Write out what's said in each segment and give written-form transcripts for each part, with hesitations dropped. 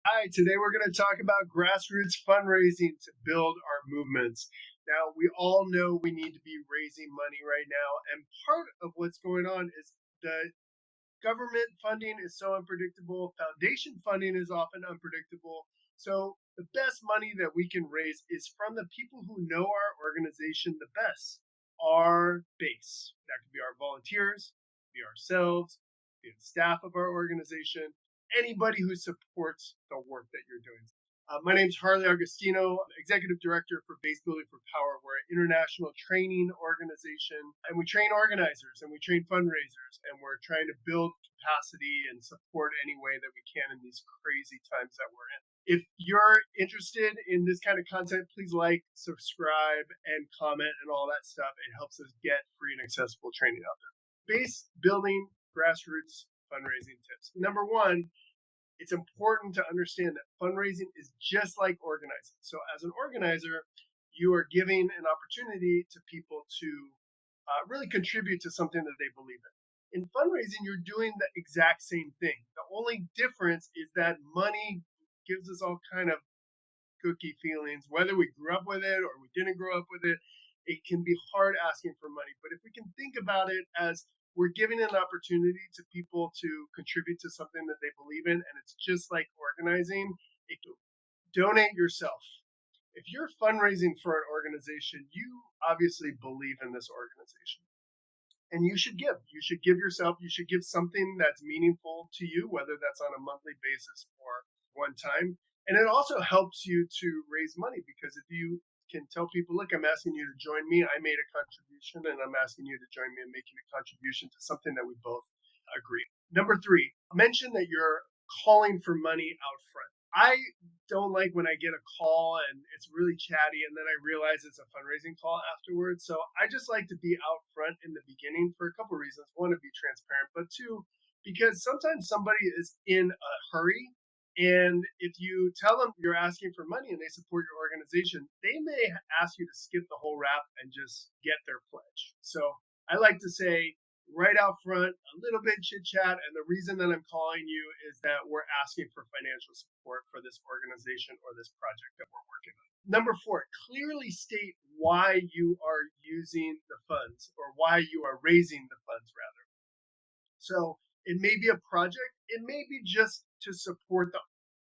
Hi, today we're going to talk about grassroots fundraising to build our movements. Now, we all know we need to be raising money right now, and part of what's going on is the government funding is so unpredictable, foundation funding is often unpredictable. So, the best money that we can raise is from the people who know our organization the best, our base. That could be our volunteers, be ourselves, be the staff of our organization, anybody who supports the work that you're doing. My name is Harley Augustino, Executive Director for Base Building for Power. We're an international training organization, and we train organizers and we train fundraisers, and we're trying to build capacity and support any way that we can in these crazy times that we're in. If you're interested in this kind of content, please like, subscribe, and comment and all that stuff. It helps us get free and accessible training out there. Base building grassroots fundraising tips. Number one, it's important to understand that fundraising is just like organizing. So, as an organizer, you are giving an opportunity to people to really contribute to something that they believe in. In fundraising, you're doing the exact same thing. The only difference is that money gives us all kind of cookie feelings, whether we grew up with it or we didn't grow up with it. It can be hard asking for money. But if we can think about it as we're giving an opportunity to people to contribute to something that they believe in, and it's just like organizing, it can donate yourself. If you're fundraising for an organization, you obviously believe in this organization. And you should give. You should give yourself. You should give something that's meaningful to you, whether that's on a monthly basis or one time. And it also helps you to raise money because if you can tell people, look, I'm asking you to join me. I made a contribution and I'm asking you to join me in making a contribution to something that we both agree. Number three, mention that you're calling for money out front. I don't like when I get a call and it's really chatty and then I realize it's a fundraising call afterwards. So I just like to be out front in the beginning for a couple of reasons. One, to be transparent, but two, because sometimes somebody is in a hurry. And if you tell them you're asking for money and they support your organization, they may ask you to skip the whole wrap and just get their pledge. So I like to say, right out front, a little bit chit chat. And the reason that I'm calling you is that we're asking for financial support for this organization or this project that we're working on. Number four, clearly state why you are using the funds or why you are raising the funds, rather. So it may be a project, it may be just to support the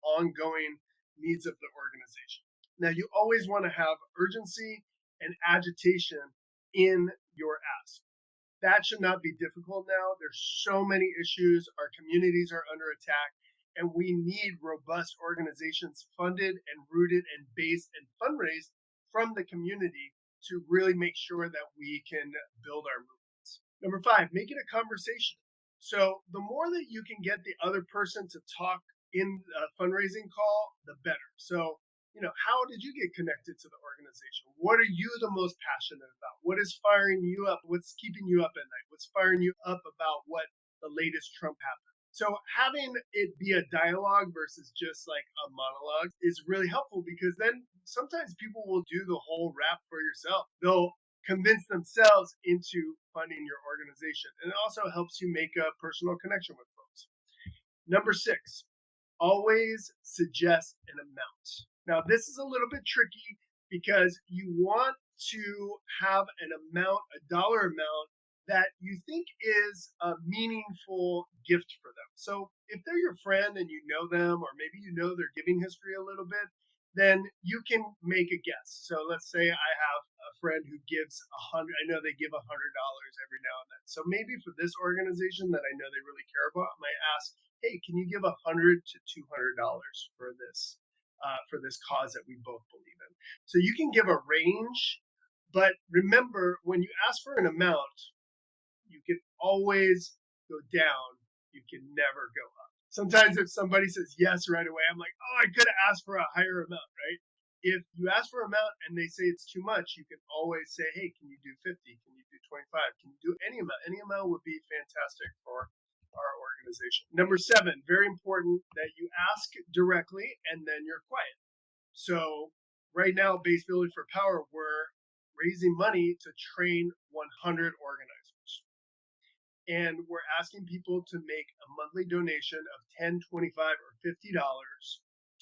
ongoing needs of the organization. Now, you always want to have urgency and agitation in your ask. That should not be difficult now. There's so many issues. Our communities are under attack, and we need robust organizations funded and rooted and based and fundraised from the community to really make sure that we can build our movements. Number five, make it a conversation. So the more that you can get the other person to talk in a fundraising call, the better. So, how did you get connected to the organization? What are you the most passionate about? What is firing you up? What's keeping you up at night? What's firing you up about what the latest Trump happened? So having it be a dialogue versus just like a monologue is really helpful because then sometimes people will do the whole rap for yourself. They'll convince themselves into funding your organization. And it also helps you make a personal connection with folks. Number six, always suggest an amount. Now, this is a little bit tricky because you want to have an amount, a dollar amount that you think is a meaningful gift for them. So if they're your friend and you know them, or maybe you know their giving history a little bit, then you can make a guess. So let's say I have a friend who gives I know they give $100 every now and then. So maybe for this organization that I know they really care about, I might ask, hey, can you give $100 to $200 for this cause that we both believe in? So you can give a range, but remember when you ask for an amount, you can always go down. You can never go up. Sometimes if somebody says yes right away, I'm like, oh, I could have asked for a higher amount, right? If you ask for an amount and they say it's too much, you can always say, hey, can you do 50? Can you do 25? Can you do any amount? Any amount would be fantastic for our organization. Number seven, very important that you ask directly and then you're quiet. So right now, Base Building for Power, we're raising money to train 100 organizers. And we're asking people to make a monthly donation of $10, $25, or $50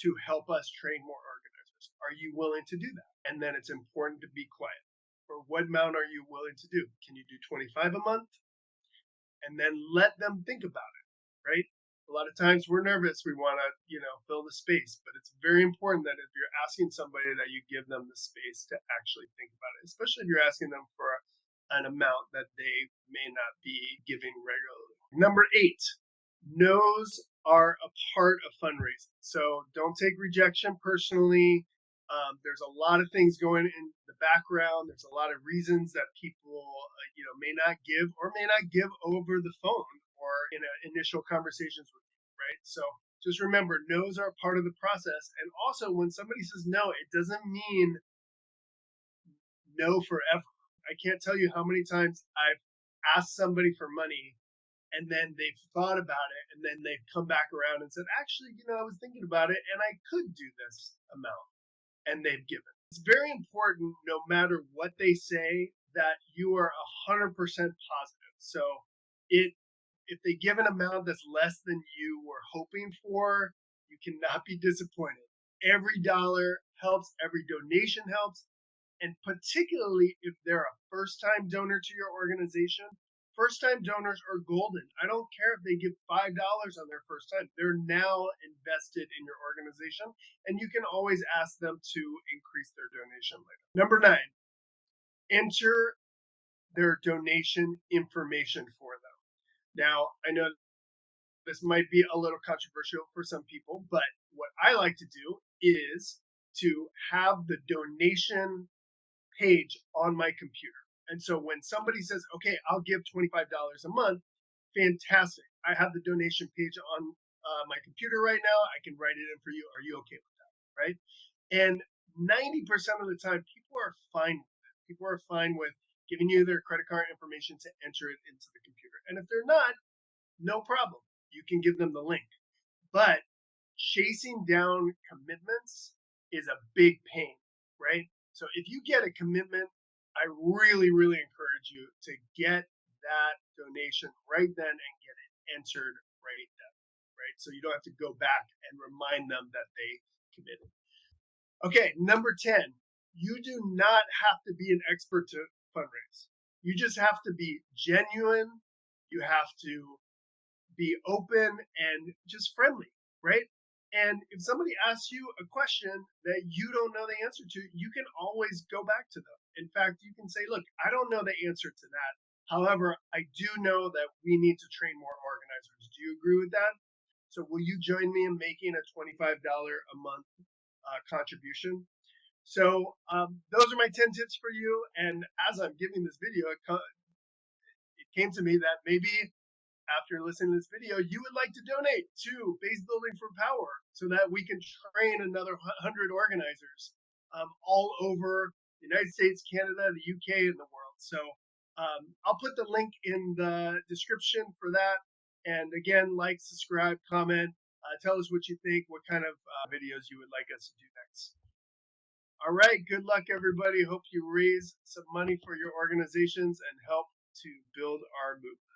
to help us train more organizers. Are you willing to do that? And then it's important to be quiet. For what amount are you willing to do? Can you do 25 a month? And then let them think about it, right? A lot of times we're nervous. We want to, fill the space, but it's very important that if you're asking somebody that you give them the space to actually think about it, especially if you're asking them for an amount that they may not be giving regularly. Number 8, no's are a part of fundraising. So don't take rejection personally. There's a lot of things going in the background. There's a lot of reasons that people, may not give or may not give over the phone or in initial conversations with you, right? So just remember, no's are part of the process. And also, when somebody says no, it doesn't mean no forever. I can't tell you how many times I've asked somebody for money and then they've thought about it and then they've come back around and said, actually, I was thinking about it and I could do this amount, and they've given. It's very important, no matter what they say, that you are 100% positive. So if they give an amount that's less than you were hoping for, you cannot be disappointed. Every dollar helps, every donation helps, and particularly if they're a first-time donor to your organization. First-time donors are golden. I don't care if they give $5 on their first time. They're now invested in your organization, and you can always ask them to increase their donation later. Number 9, enter their donation information for them. Now, I know this might be a little controversial for some people, but what I like to do is to have the donation page on my computer. And so when somebody says, okay, I'll give $25 a month, fantastic. I have the donation page on my computer right now. I can write it in for you. Are you okay with that? Right? And 90% of the time, people are fine with it. People are fine with giving you their credit card information to enter it into the computer. And if they're not, no problem. You can give them the link. But chasing down commitments is a big pain, right? So if you get a commitment, I really, really encourage you to get that donation right then and get it entered right then, right? So you don't have to go back and remind them that they committed. Okay, number 10, you do not have to be an expert to fundraise. You just have to be genuine. You have to be open and just friendly, right? And if somebody asks you a question that you don't know the answer to, you can always go back to them. In fact, you can say, look, I don't know the answer to that. However, I do know that we need to train more organizers. Do you agree with that? So will you join me in making a $25 a month contribution? So those are my 10 tips for you. And as I'm giving this video, it came to me that maybe after listening to this video, you would like to donate to Base Building for Power so that we can train another 100 organizers all over the United States, Canada, the UK, and the world. So I'll put the link in the description for that. And again, like, subscribe, comment, tell us what you think, what kind of videos you would like us to do next. All right, good luck, everybody. Hope you raise some money for your organizations and help to build our movement.